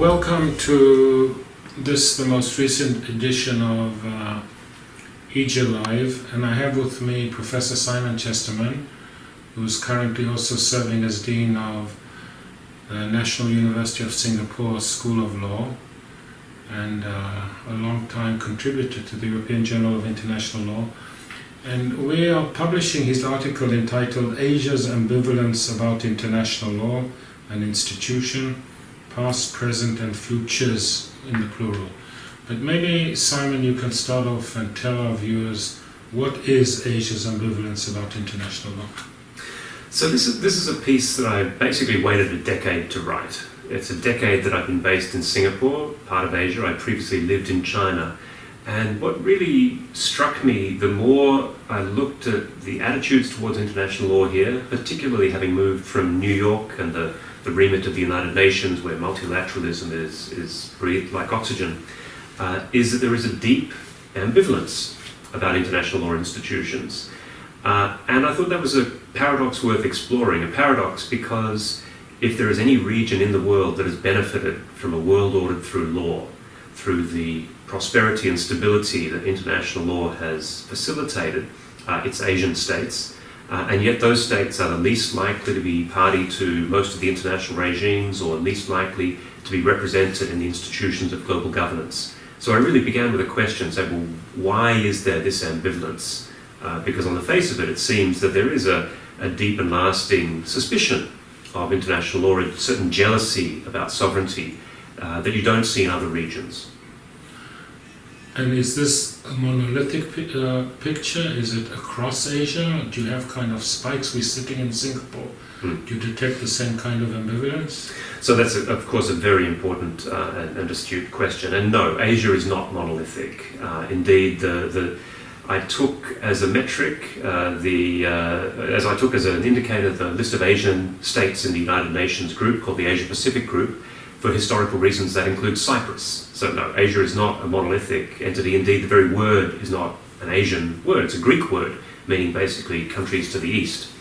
welcome to this, the most recent edition of EJIL Live, and I have with me Professor Simon Chesterman, who is currently also serving as Dean of the National University of Singapore School of Law, and a long-time contributor to the European Journal of International Law. And we are publishing his article entitled Asia's Ambivalence About International Law and Institution, Past, Present and Futures in the plural. But maybe, Simon, you can start off and tell our viewers what is Asia's ambivalence about international law? So this is a piece that I basically waited a decade to write. It's a decade that I've been based in Singapore, part of Asia. I previously lived in China. And what really struck me, the more I looked at the attitudes towards international law here, particularly having moved from New York and the remit of the United Nations, where multilateralism is breathed like oxygen, is that there is a deep ambivalence about international law institutions. And I thought that was a paradox worth exploring, a paradox because if there is any region in the world that has benefited from a world ordered through law, through the prosperity and stability that international law has facilitated, it's Asian states. And yet those states are the least likely to be party to most of the international regimes, or least likely to be represented in the institutions of global governance. So I really began with a question, saying, well, why is there this ambivalence? Because on the face of it, it seems that there is a deep and lasting suspicion of international law, a certain jealousy about sovereignty that you don't see in other regions. And is this a monolithic picture? Is it across Asia? Do you have kind of spikes? We're sitting in Singapore. Do you detect the same kind of ambivalence? So that's, of course, a very important and astute question. And no, Asia is not monolithic. Indeed, I took as a metric, as I took as an indicator, the list of Asian states in the United Nations group called the Asia Pacific Group. For historical reasons, that includes Cyprus. So no, Asia is not a monolithic entity. Indeed, the very word is not an Asian word. It's a Greek word, meaning basically countries to the east.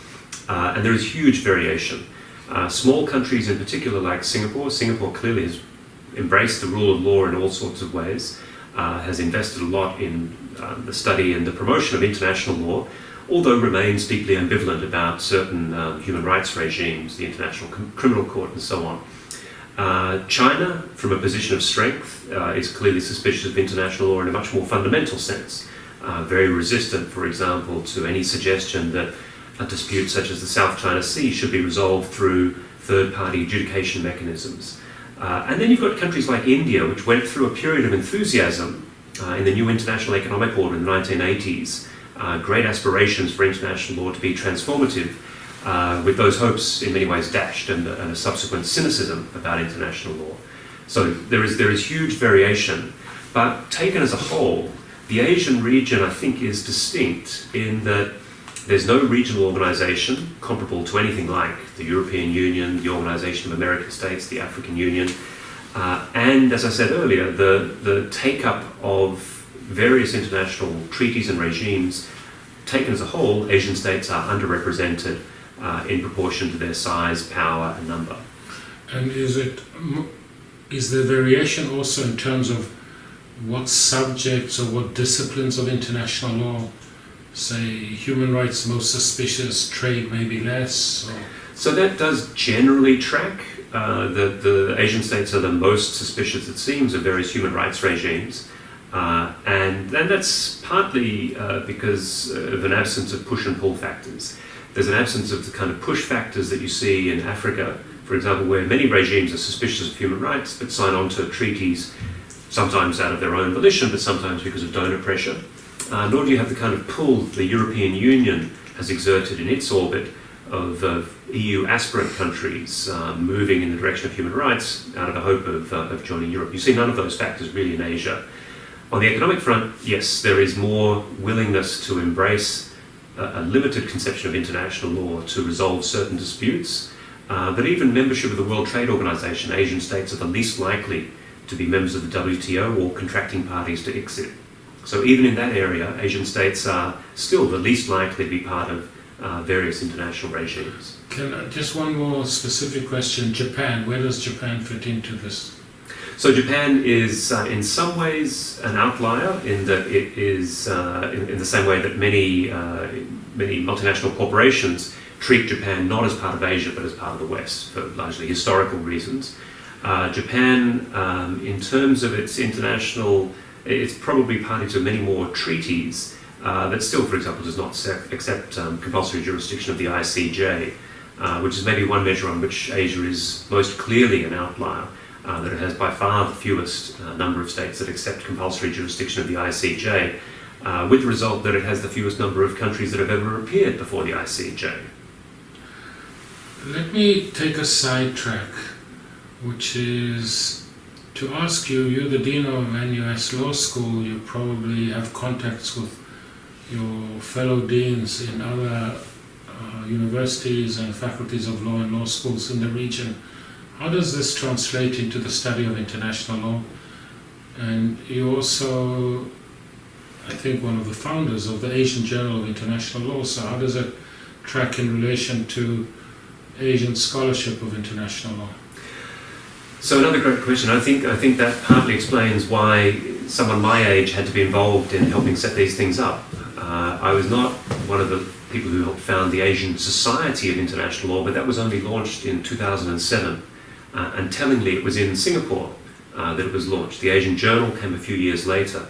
And there is huge variation. Small countries in particular, like Singapore clearly has embraced the rule of law in all sorts of ways, has invested a lot in the study and the promotion of international law, although remains deeply ambivalent about certain human rights regimes, the International Criminal Court and so on. China, from a position of strength, is clearly suspicious of international law in a much more fundamental sense. Very resistant, for example, to any suggestion that a dispute such as the South China Sea should be resolved through third-party adjudication mechanisms. And then you've got countries like India, which went through a period of enthusiasm in the new international economic order in the 1980s. Great aspirations for international law to be transformative, with those hopes in many ways dashed, and a subsequent cynicism about international law. So there is huge variation, but taken as a whole, the Asian region, I think, is distinct in that there's no regional organization comparable to anything like the European Union, the Organization of American States, the African Union, and as I said earlier, the take-up of various international treaties and regimes, taken as a whole, Asian states are underrepresented in proportion to their size, power and number. And is there variation also in terms of what subjects or what disciplines of international law, say human rights most suspicious, trade maybe less? Or? So that does generally track. The Asian states are the most suspicious, it seems, of various human rights regimes. And that's partly because of an absence of push and pull factors. There's an absence of the kind of push factors that you see in Africa, for example, where many regimes are suspicious of human rights but sign on to treaties, sometimes out of their own volition, but sometimes because of donor pressure. Nor do you have the kind of pull the European Union has exerted in its orbit of EU aspirant countries moving in the direction of human rights out of the hope of joining Europe. You see none of those factors really in Asia. On the economic front, yes, there is more willingness to embrace a limited conception of international law to resolve certain disputes, but even membership of the World Trade Organization, Asian states are the least likely to be members of the WTO or contracting parties to ICSID. So even in that area, Asian states are still the least likely to be part of various international regimes. Just one more specific question. Japan, where does Japan fit into this? So Japan is in some ways an outlier in that it is in the same way that many multinational corporations treat Japan not as part of Asia but as part of the West for largely historical reasons. Japan, in terms of its international, it's probably party to many more treaties, but still, for example, does not accept compulsory jurisdiction of the ICJ, which is maybe one measure on which Asia is most clearly an outlier. That it has by far the fewest number of states that accept compulsory jurisdiction of the ICJ, with the result that it has the fewest number of countries that have ever appeared before the ICJ. Let me take a sidetrack, which is to ask you, you're the Dean of NUS Law School, you probably have contacts with your fellow deans in other universities and faculties of law and law schools in the region. How does this translate into the study of international law? And you also, I think, one of the founders of the Asian Journal of International Law, so how does it track in relation to Asian scholarship of international law? So another great question. I think that partly explains why someone my age had to be involved in helping set these things up. I was not one of the people who helped found the Asian Society of International Law, but that was only launched in 2007. And tellingly, it was in Singapore that it was launched. The Asian Journal came a few years later.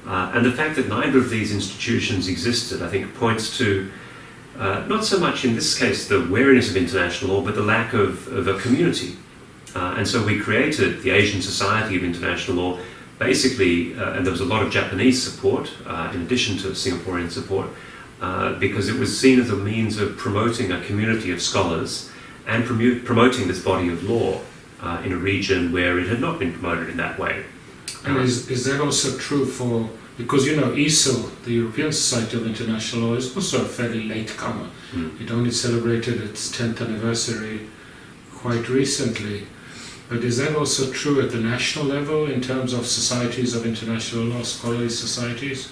And the fact that neither of these institutions existed, I think, points to not so much in this case the wariness of international law, but the lack of a community. And so we created the Asian Society of International Law, basically, and there was a lot of Japanese support, in addition to Singaporean support, because it was seen as a means of promoting a community of scholars and promoting this body of law in a region where it had not been promoted in that way. And is that also true for, because you know EJIL, the European Society of International Law, is also a fairly late comer. It only celebrated its 10th anniversary quite recently. But is that also true at the national level in terms of societies of international law, scholarly societies?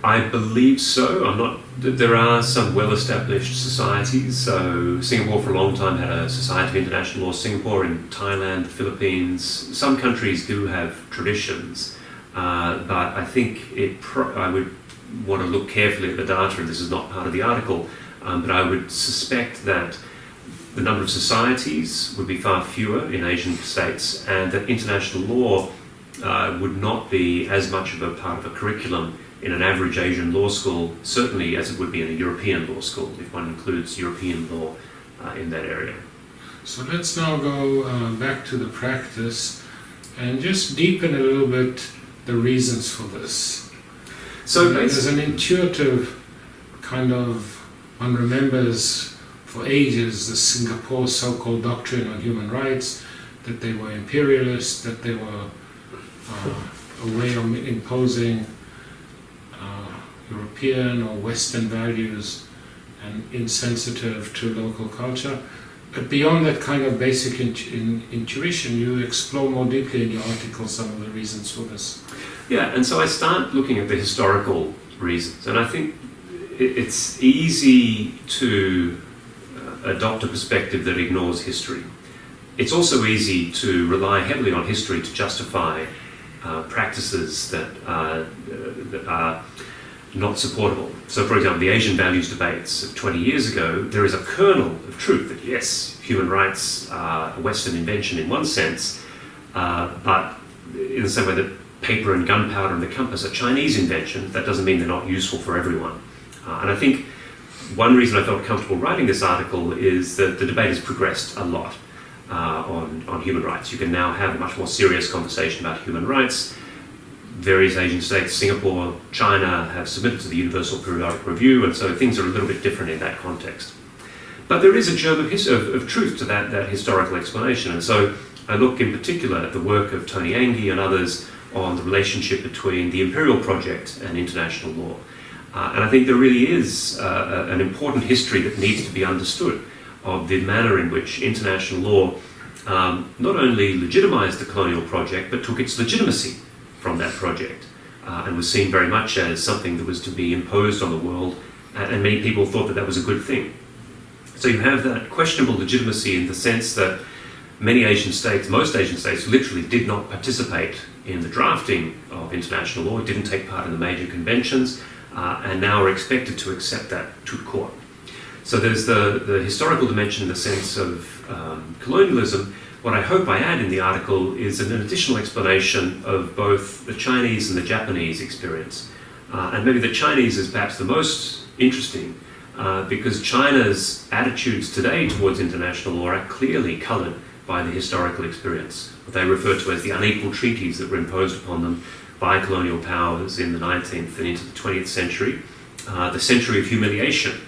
I believe so. There are some well-established societies. So Singapore for a long time had a Society of International Law. Singapore, in Thailand, the Philippines. Some countries do have traditions, but I think I would want to look carefully at the data, and this is not part of the article, but I would suspect that the number of societies would be far fewer in Asian states, and that international law would not be as much of a part of a curriculum in an average Asian law school, certainly as it would be in a European law school, if one includes European law in that area. So let's now go back to the practice and just deepen a little bit the reasons for this. So there's an intuitive kind of, one remembers for ages the Singapore so-called doctrine on human rights, that they were imperialist, that they were a way of imposing European or Western values and insensitive to local culture. But beyond that kind of basic intuition, you explore more deeply in your article some of the reasons for this. Yeah, and so I start looking at the historical reasons, and I think it's easy to adopt a perspective that ignores history. It's also easy to rely heavily on history to justify practices that are not supportable. So, for example, the Asian values debates of 20 years ago, there is a kernel of truth that yes, human rights are a Western invention in one sense, but in the same way that paper and gunpowder and the compass are Chinese inventions, that doesn't mean they're not useful for everyone. And I think one reason I felt comfortable writing this article is that the debate has progressed a lot on human rights. You can now have a much more serious conversation about human rights. Various Asian states, Singapore, China, have submitted to the Universal Periodic Review, and so things are a little bit different in that context. But there is a germ of truth to that historical explanation, and so I look in particular at the work of Tony Anghie and others on the relationship between the imperial project and international law. And I think there really is an important history that needs to be understood of the manner in which international law not only legitimized the colonial project, but took its legitimacy from that project, and was seen very much as something that was to be imposed on the world, and many people thought that that was a good thing. So you have that questionable legitimacy in the sense that many Asian states, most Asian states, literally did not participate in the drafting of international law, didn't take part in the major conventions, and now are expected to accept that to court. So there's the historical dimension in the sense of colonialism. What I hope I add in the article is an additional explanation of both the Chinese and the Japanese experience. And maybe the Chinese is perhaps the most interesting, because China's attitudes today towards international law are clearly coloured by the historical experience, what they refer to as the unequal treaties that were imposed upon them by colonial powers in the 19th and into the 20th century, the century of humiliation,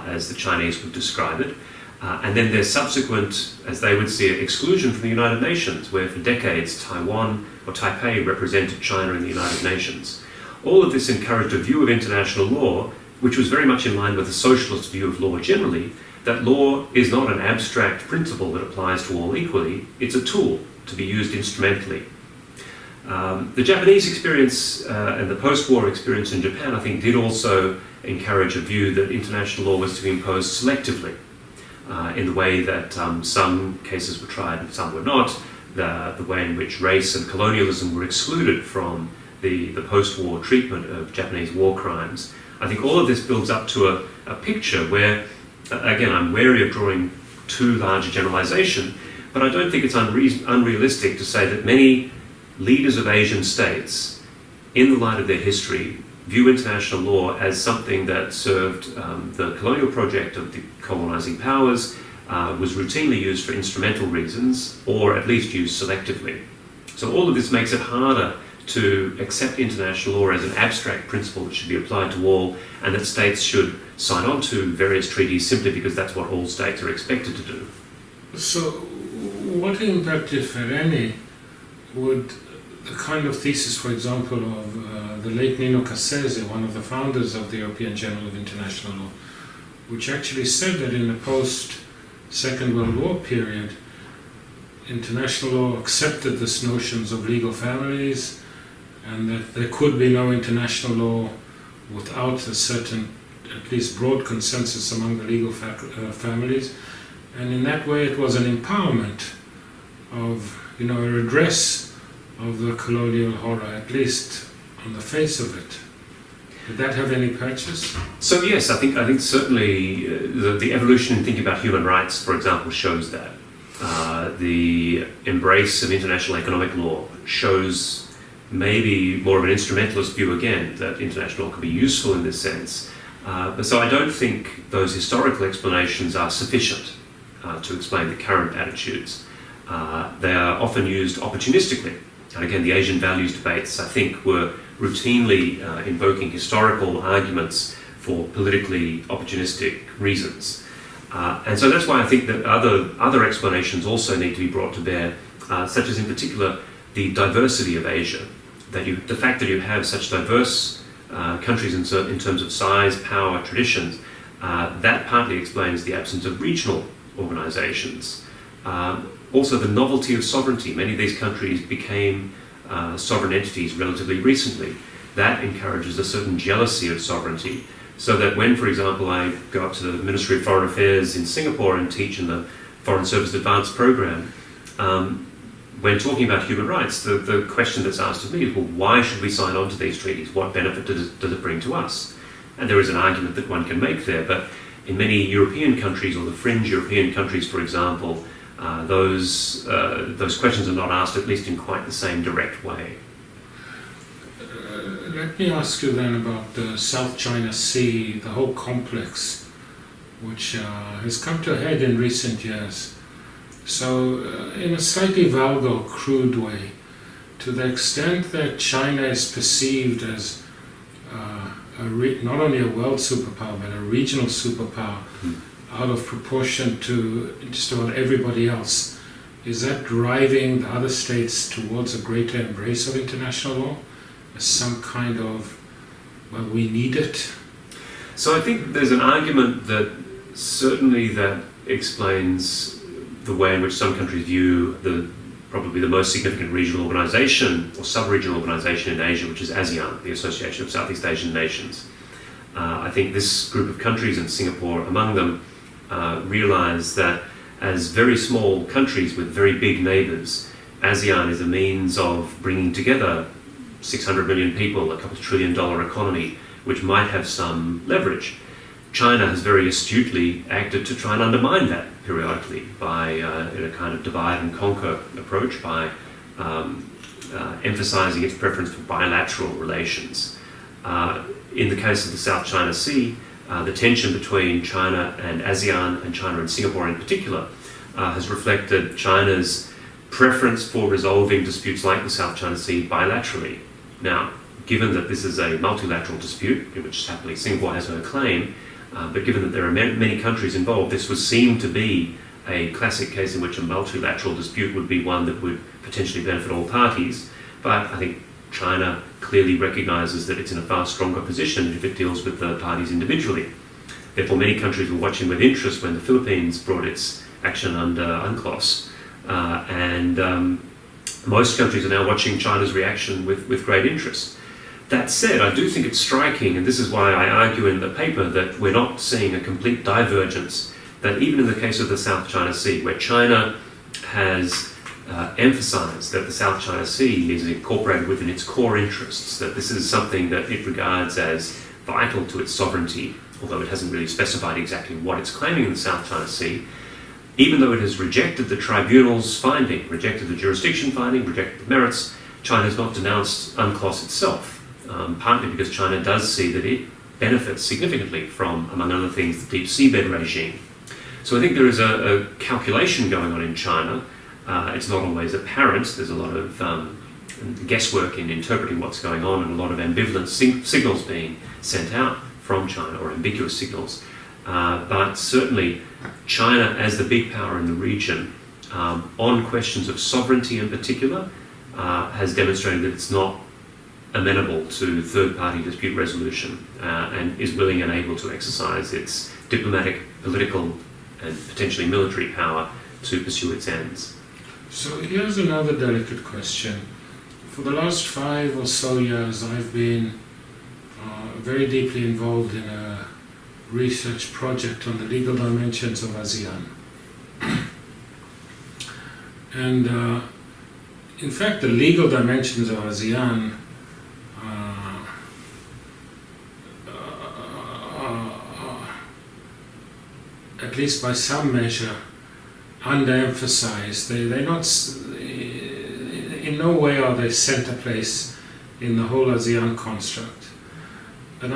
as the Chinese would describe it, and then their subsequent, as they would see it, exclusion from the United Nations, where for decades Taiwan or Taipei represented China in the United Nations. All of this encouraged a view of international law which was very much in line with the socialist view of law generally, that law is not an abstract principle that applies to all equally, it's a tool to be used instrumentally. The Japanese experience and the post-war experience in Japan, I think, did also encourage a view that international law was to be imposed selectively, in the way that some cases were tried and some were not, the way in which race and colonialism were excluded from the post-war treatment of Japanese war crimes. I think all of this builds up to a picture where, again, I'm wary of drawing too large a generalization, but I don't think it's unrealistic to say that many leaders of Asian states, in the light of their history, view international law as something that served the colonial project of the colonizing powers, was routinely used for instrumental reasons, or at least used selectively. So all of this makes it harder to accept international law as an abstract principle that should be applied to all, and that states should sign on to various treaties simply because that's what all states are expected to do. So what impact, if any, would the kind of thesis, for example, of the late Nino Cassese, one of the founders of the European Journal of International Law, which actually said that in the post-Second World War period, international law accepted these notions of legal families, and that there could be no international law without a certain, at least broad consensus among the legal families. And in that way it was an empowerment of, a redress of the colonial horror, at least on the face of it. Did that have any purchase? So yes, I think certainly the evolution in thinking about human rights, for example, shows that. The embrace of international economic law shows maybe more of an instrumentalist view again, that international law can be useful in this sense. But so I don't think those historical explanations are sufficient to explain the current attitudes. They are often used opportunistically. And again, the Asian values debates, I think, were routinely invoking historical arguments for politically opportunistic reasons. And so that's why I think that other explanations also need to be brought to bear, such as in particular the diversity of Asia. The fact that you have such diverse countries in terms of size, power, traditions, that partly explains the absence of regional organizations. Also the novelty of sovereignty. Many of these countries became sovereign entities relatively recently. That encourages a certain jealousy of sovereignty. So that when, for example, I go up to the Ministry of Foreign Affairs in Singapore and teach in the Foreign Service Advanced Program, when talking about human rights, the question that's asked of me is, well, why should we sign on to these treaties? What benefit does it bring to us? And there is an argument that one can make there, but in many European countries, or the fringe European countries, for example, those questions are not asked, at least in quite the same direct way. Let me ask you then about the South China Sea, the whole complex, which has come to a head in recent years. So, in a slightly vulgar, crude way, to the extent that China is perceived as not only a world superpower, but a regional superpower, out of proportion to just about everybody else, is that driving the other states towards a greater embrace of international law as some kind of, well, we need it? So I think there's an argument that certainly that explains the way in which some countries view probably the most significant regional organisation or sub-regional organisation in Asia, which is ASEAN, the Association of Southeast Asian Nations. I think this group of countries, and Singapore among them, realise that as very small countries with very big neighbours, ASEAN is a means of bringing together 600 million people, a couple of $1 trillion economy, which might have some leverage. China has very astutely acted to try and undermine that periodically by in a kind of divide and conquer approach, by emphasising its preference for bilateral relations. In the case of the South China Sea, the tension between China and ASEAN, and China and Singapore in particular, has reflected China's preference for resolving disputes like the South China Sea bilaterally. Now, given that this is a multilateral dispute, in which happily Singapore has no claim, but given that there are many countries involved, this would seem to be a classic case in which a multilateral dispute would be one that would potentially benefit all parties. But I think China clearly recognises that it's in a far stronger position if it deals with the parties individually. Therefore, many countries were watching with interest when the Philippines brought its action under UNCLOS. Most countries are now watching China's reaction with great interest. That said, I do think it's striking, and this is why I argue in the paper that we're not seeing a complete divergence, that even in the case of the South China Sea, where China has emphasised that the South China Sea is incorporated within its core interests, that this is something that it regards as vital to its sovereignty, although it hasn't really specified exactly what it's claiming in the South China Sea, even though it has rejected the tribunal's finding, rejected the jurisdiction finding, rejected the merits, China has not denounced UNCLOS itself. Partly because China does see that it benefits significantly from, among other things, the deep seabed regime. So I think there is a calculation going on in China. It's not always apparent. There's a lot of guesswork in interpreting what's going on, and a lot of ambivalent signals being sent out from China, or ambiguous signals. But certainly China, as the big power in the region, on questions of sovereignty in particular, has demonstrated that it's not amenable to third-party dispute resolution, and is willing and able to exercise its diplomatic, political, and potentially military power to pursue its ends. So here's another delicate question. For the last 5 or so years, I've been very deeply involved in a research project on the legal dimensions of ASEAN. And in fact, the legal dimensions of ASEAN at least by some measure, underemphasized. They're not, in no way are they center place in the whole ASEAN construct. And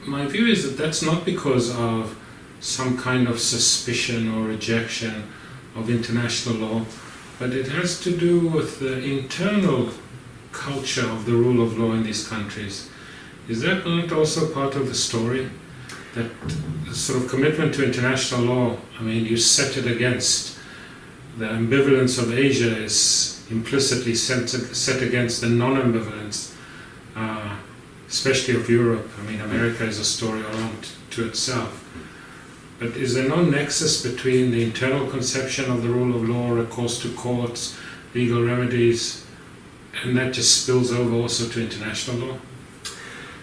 my view is that that's not because of some kind of suspicion or rejection of international law, but it has to do with the internal culture of the rule of law in these countries. Is that not also part of the story? That sort of commitment to international law, I mean, you set it against the ambivalence of Asia is implicitly set against the non-ambivalence, especially of Europe. I mean, America is a story around to itself. But is there no nexus between the internal conception of the rule of law, recourse to courts, legal remedies, and that just spills over also to international law?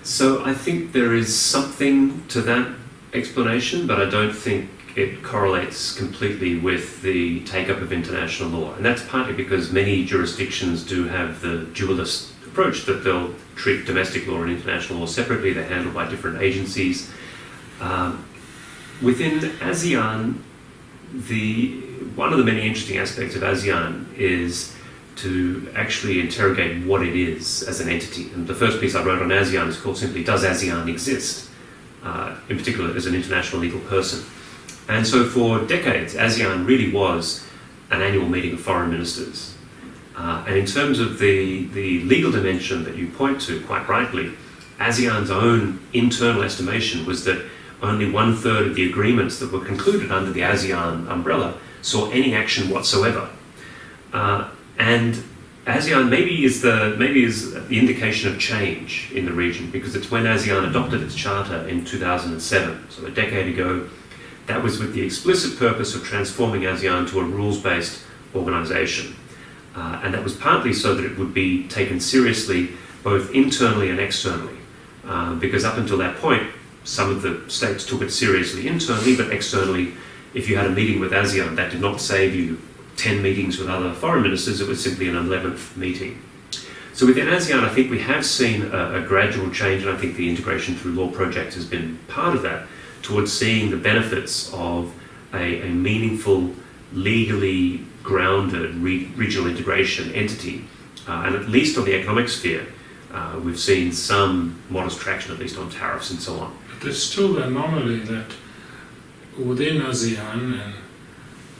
So I think there is something to that explanation, but I don't think it correlates completely with the take-up of international law. And that's partly because many jurisdictions do have the dualist approach, that they'll treat domestic law and international law separately. They're handled by different agencies. Within ASEAN, one of the many interesting aspects of ASEAN is to actually interrogate what it is as an entity. And the first piece I wrote on ASEAN is called simply, Does ASEAN Exist? In particular, as an international legal person. And so for decades, ASEAN really was an annual meeting of foreign ministers. And in terms of the legal dimension that you point to, quite rightly, ASEAN's own internal estimation was that only 1/3 of the agreements that were concluded under the ASEAN umbrella saw any action whatsoever. And ASEAN maybe is the indication of change in the region, because it's when ASEAN adopted its charter in 2007, so a decade ago. That was with the explicit purpose of transforming ASEAN to a rules-based organisation. And that was partly so that it would be taken seriously both internally and externally. Because up until that point, some of the states took it seriously internally, but externally if you had a meeting with ASEAN, that did not save you 10 meetings with other foreign ministers, it was simply an 11th meeting. So within ASEAN, I think we have seen a gradual change, and I think the Integration Through Law project has been part of that, towards seeing the benefits of a meaningful, legally grounded regional integration entity. And at least on the economic sphere, we've seen some modest traction, at least on tariffs and so on. But there's still the anomaly that within ASEAN, and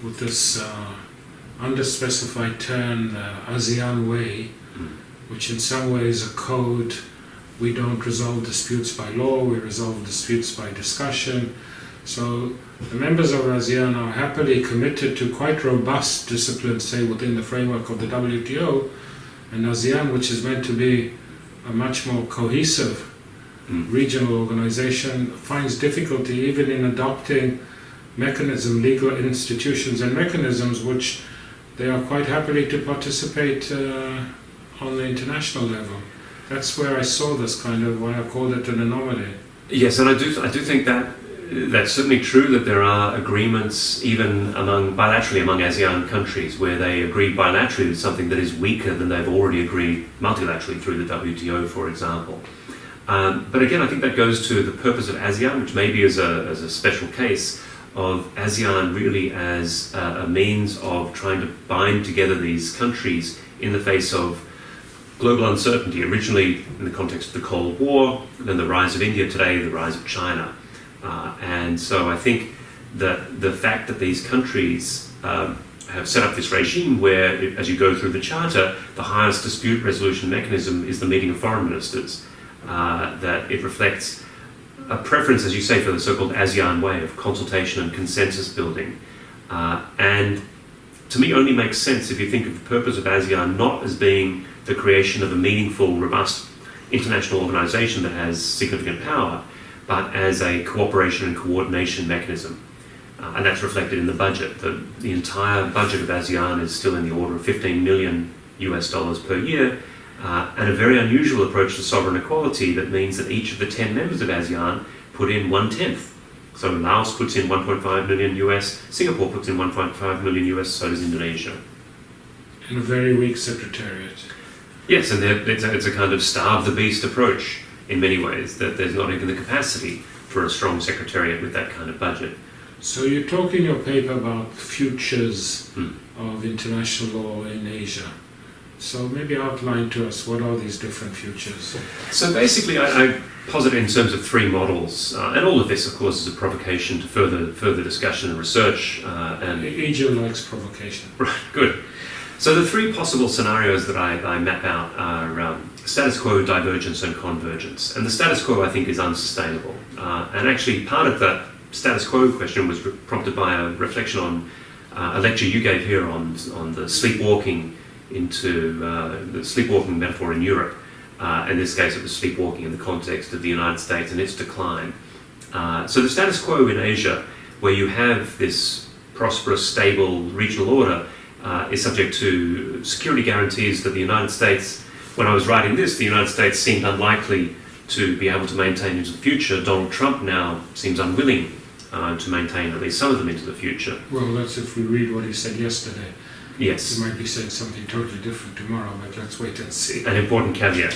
with this underspecified term, the ASEAN way, which in some ways a code, we don't resolve disputes by law, we resolve disputes by discussion. So the members of ASEAN are happily committed to quite robust disciplines, say within the framework of the WTO, and ASEAN, which is meant to be a much more cohesive regional organization, finds difficulty even in adopting legal institutions and mechanisms which they are quite happily to participate on the international level. That's where I saw this kind of, why I called it an anomaly. Yes, and I do think that that's certainly true, that there are agreements even bilaterally among ASEAN countries where they agree bilaterally with something that is weaker than they've already agreed multilaterally through the WTO, for example. But again, I think that goes to the purpose of ASEAN, which maybe is a special case of ASEAN really as a means of trying to bind together these countries in the face of global uncertainty, originally in the context of the Cold War, then the rise of India today, the rise of China. And so I think that the fact that these countries have set up this regime where, as you go through the Charter, the highest dispute resolution mechanism is the meeting of foreign ministers, that it reflects a preference, as you say, for the so-called ASEAN way of consultation and consensus building. And to me only makes sense if you think of the purpose of ASEAN not as being the creation of a meaningful, robust international organisation that has significant power, but as a cooperation and coordination mechanism. And that's reflected in the budget. The entire budget of ASEAN is still in the order of $15 million per year, and a very unusual approach to sovereign equality that means that each of the 10 members of ASEAN put in 1/10. So Laos puts in 1.5 million US, Singapore puts in 1.5 million US, so does Indonesia. And a very weak secretariat. Yes, and it's a kind of starve the beast approach in many ways, that there's not even the capacity for a strong secretariat with that kind of budget. So you talk in your paper about futures of international law in Asia. So maybe outline to us, what are these different futures? So basically I posit it in terms of three models, and all of this of course is a provocation to further discussion and research. And EJIL likes provocation. Right, good. So the three possible scenarios that I map out are status quo, divergence and convergence. And the status quo I think is unsustainable. And actually part of that status quo question was prompted by a reflection on a lecture you gave here on the sleepwalking the sleepwalking metaphor in Europe. In this case it was sleepwalking in the context of the United States and its decline. So the status quo in Asia, where you have this prosperous, stable regional order, is subject to security guarantees that the United States, when I was writing this, the United States seemed unlikely to be able to maintain into the future. Donald Trump now seems unwilling to maintain at least some of them into the future. Well, that's if we read what he said yesterday. Yes. He might be saying something totally different tomorrow, but let's wait and see. An important caveat.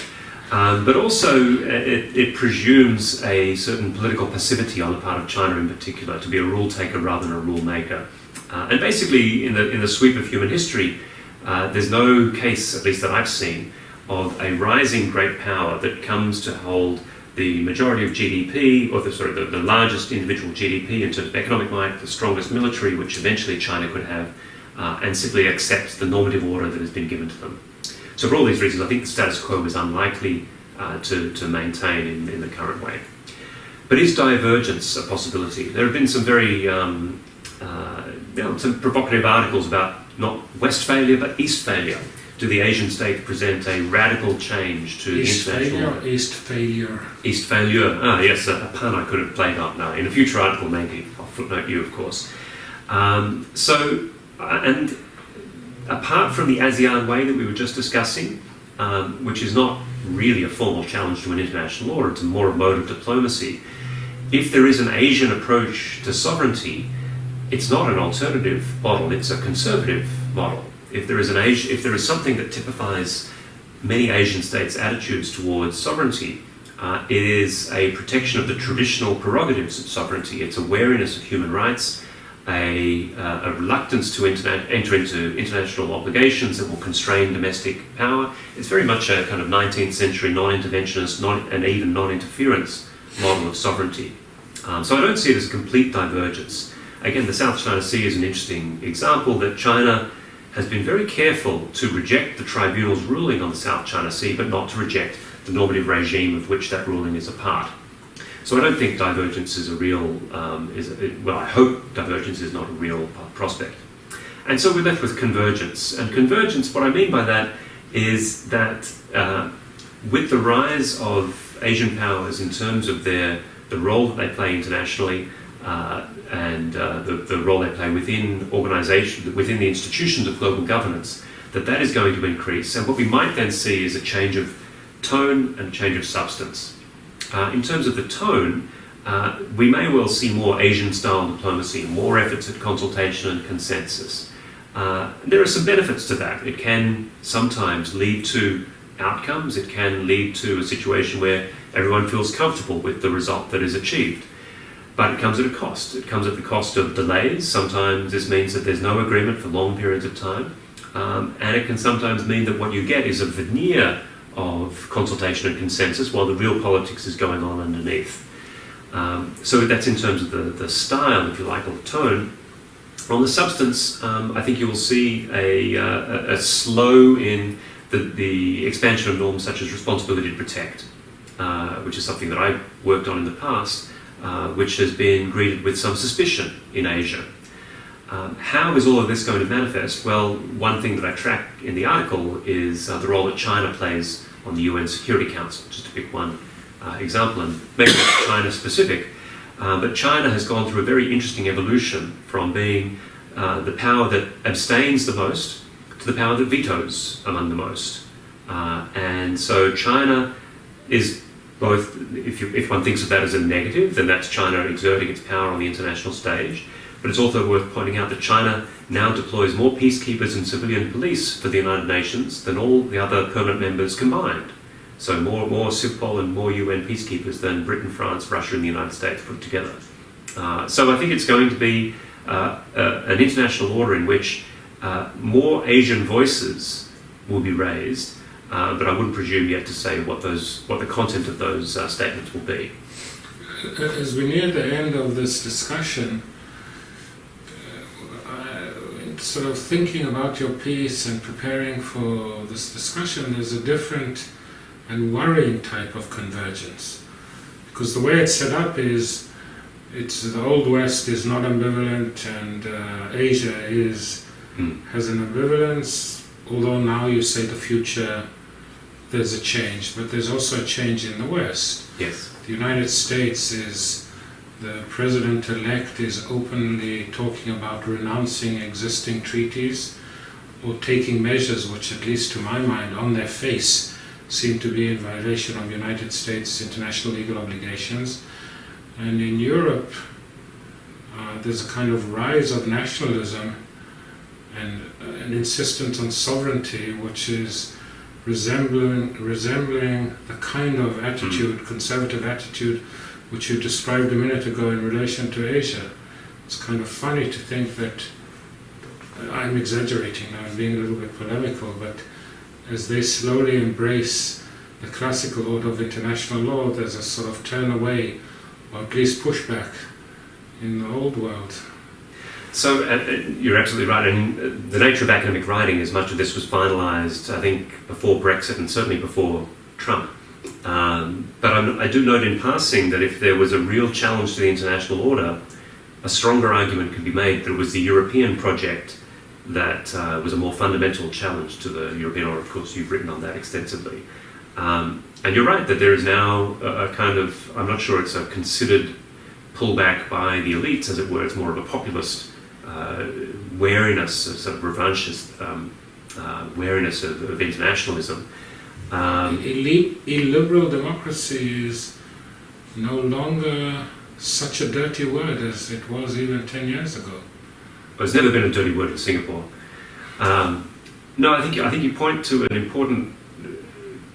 But also it presumes a certain political passivity on the part of China in particular, to be a rule taker rather than a rule maker. And basically in the sweep of human history, there's no case, at least that I've seen, of a rising great power that comes to hold the majority of GDP, or the largest individual GDP in terms of economic might, the strongest military, which eventually China could have, and simply accept the normative order that has been given to them. So for all these reasons, I think the status quo is unlikely to maintain in the current way. But is divergence a possibility? There have been some very some provocative articles about not Westphalia but Eastphalia. Do the Asian states present a radical change to international order? Eastphalia. Eastphalia. Ah, yes, a pun I could have played up now. In a future article, maybe. I'll footnote you, of course. And apart from the ASEAN way that we were just discussing, which is not really a formal challenge to an international order, it's more a mode of diplomacy, if there is an Asian approach to sovereignty, it's not an alternative model, it's a conservative model. If there is something that typifies many Asian states' attitudes towards sovereignty, it is a protection of the traditional prerogatives of sovereignty. It's a wariness of human rights, a reluctance to enter into international obligations that will constrain domestic power. It's very much a kind of 19th century non-interventionist and even non-interference model of sovereignty. So I don't see it as a complete divergence. Again, the South China Sea is an interesting example that China has been very careful to reject the tribunal's ruling on the South China Sea, but not to reject the normative regime of which that ruling is a part. So I don't think divergence is a real, I hope divergence is not a real prospect. And so we're left with convergence. And convergence, what I mean by that is that with the rise of Asian powers in terms of the role that they play internationally, and the role they play within organisations, within the institutions of global governance, that is going to increase. And what we might then see is a change of tone and a change of substance. In terms of the tone, we may well see more Asian-style diplomacy, more efforts at consultation and consensus. There are some benefits to that. It can sometimes lead to outcomes. It can lead to a situation where everyone feels comfortable with the result that is achieved. But it comes at a cost. It comes at the cost of delays. Sometimes this means that there's no agreement for long periods of time. And it can sometimes mean that what you get is a veneer of consultation and consensus while the real politics is going on underneath. So that's in terms of the style, if you like, or the tone. On the substance, I think you will see a slow in the expansion of norms such as responsibility to protect, which is something that I've worked on in the past, which has been greeted with some suspicion in Asia. How is all of this going to manifest? Well, one thing that I track in the article is the role that China plays on the UN Security Council, just to pick one example, and maybe not China specific, but China has gone through a very interesting evolution from being the power that abstains the most to the power that vetoes among the most. And so China is both, if one thinks of that as a negative, then that's China exerting its power on the international stage. But it's also worth pointing out that China now deploys more peacekeepers and civilian police for the United Nations than all the other permanent members combined. So more CIVPOL and more UN peacekeepers than Britain, France, Russia and the United States put together. So I think it's going to be an international order in which more Asian voices will be raised, but I wouldn't presume yet to say what the content of those statements will be. As we near the end of this discussion, sort of thinking about your piece and preparing for this discussion, there's a different and worrying type of convergence. Because the way it's set up is, the Old West is not ambivalent and Asia has an ambivalence, although now you say the future, there's a change, but there's also a change in the West. Yes. The United States the president-elect is openly talking about renouncing existing treaties or taking measures which, at least to my mind, on their face, seem to be in violation of United States international legal obligations. And in Europe, there's a kind of rise of nationalism and an insistence on sovereignty, which is resembling the kind of attitude, conservative attitude, which you described a minute ago in relation to Asia. It's kind of funny to think that, I'm exaggerating now, I'm being a little bit polemical, but as they slowly embrace the classical order of international law, there's a sort of turn away, or at least pushback in the old world. So you're absolutely right, and the nature of academic writing is much of this was finalised, I think, before Brexit and certainly before Trump. But I do note in passing that if there was a real challenge to the international order, a stronger argument could be made that it was the European project that was a more fundamental challenge to the European order. Of course, you've written on that extensively. And you're right that there is now a kind of, I'm not sure it's a considered pullback by the elites, as it were. It's more of a populist wariness, a sort of revanchist wariness of internationalism. Illiberal democracy is no longer such a dirty word as it was even 10 years ago. there's never been a dirty word in Singapore. No, I think you point to an important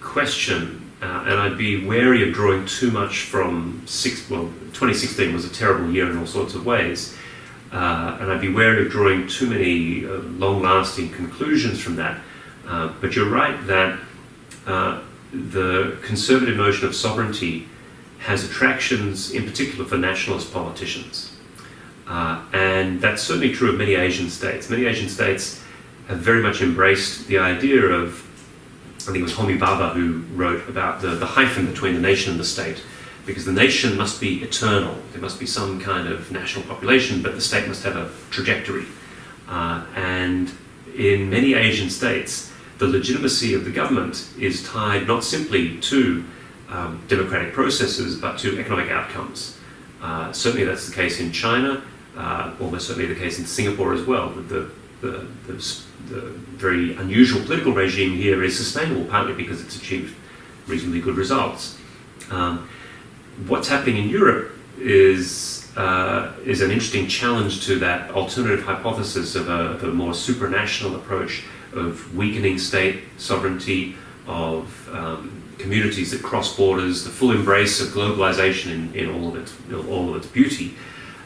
question, and I'd be wary of drawing too much from 2016 was a terrible year in all sorts of ways, and I'd be wary of drawing too many long-lasting conclusions from that. But you're right that the conservative notion of sovereignty has attractions, in particular for nationalist politicians. And that's certainly true of many Asian states. Many Asian states have very much embraced the idea of, I think it was Homi Bhabha who wrote about the hyphen between the nation and the state, because the nation must be eternal. There must be some kind of national population, but the state must have a trajectory. And in many Asian states, the legitimacy of the government is tied not simply to democratic processes, but to economic outcomes. Certainly that's the case in China, almost certainly the case in Singapore as well. The very unusual political regime here is sustainable, partly because it's achieved reasonably good results. What's happening in Europe is an interesting challenge to that alternative hypothesis of a more supranational approach of weakening state sovereignty, of communities that cross borders, the full embrace of globalization in all of its beauty.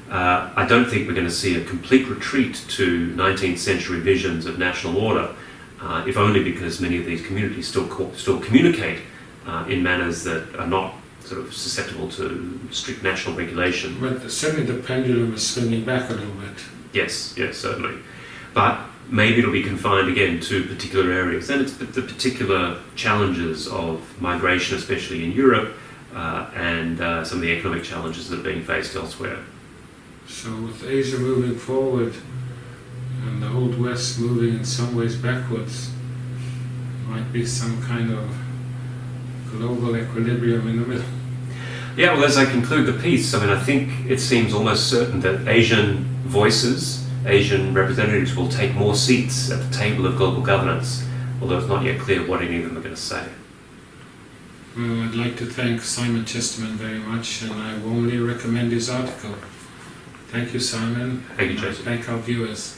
I don't think we're going to see a complete retreat to 19th century visions of national order, if only because many of these communities still communicate in manners that are not sort of susceptible to strict national regulation. But certainly the pendulum is swinging back a little bit. Yes, certainly. But maybe it'll be confined again to particular areas. And it's the particular challenges of migration, especially in Europe, and some of the economic challenges that are being faced elsewhere. So with Asia moving forward and the Old West moving in some ways backwards, might be some kind of global equilibrium in the middle. Yeah, well, as I conclude the piece, I think it seems almost certain that Asian voices, Asian representatives will take more seats at the table of global governance, although it's not yet clear what any of them are going to say. Well, I'd like to thank Simon Chesterman very much, and I warmly recommend his article. Thank you, Simon. Thank you, Joseph. Thank our viewers.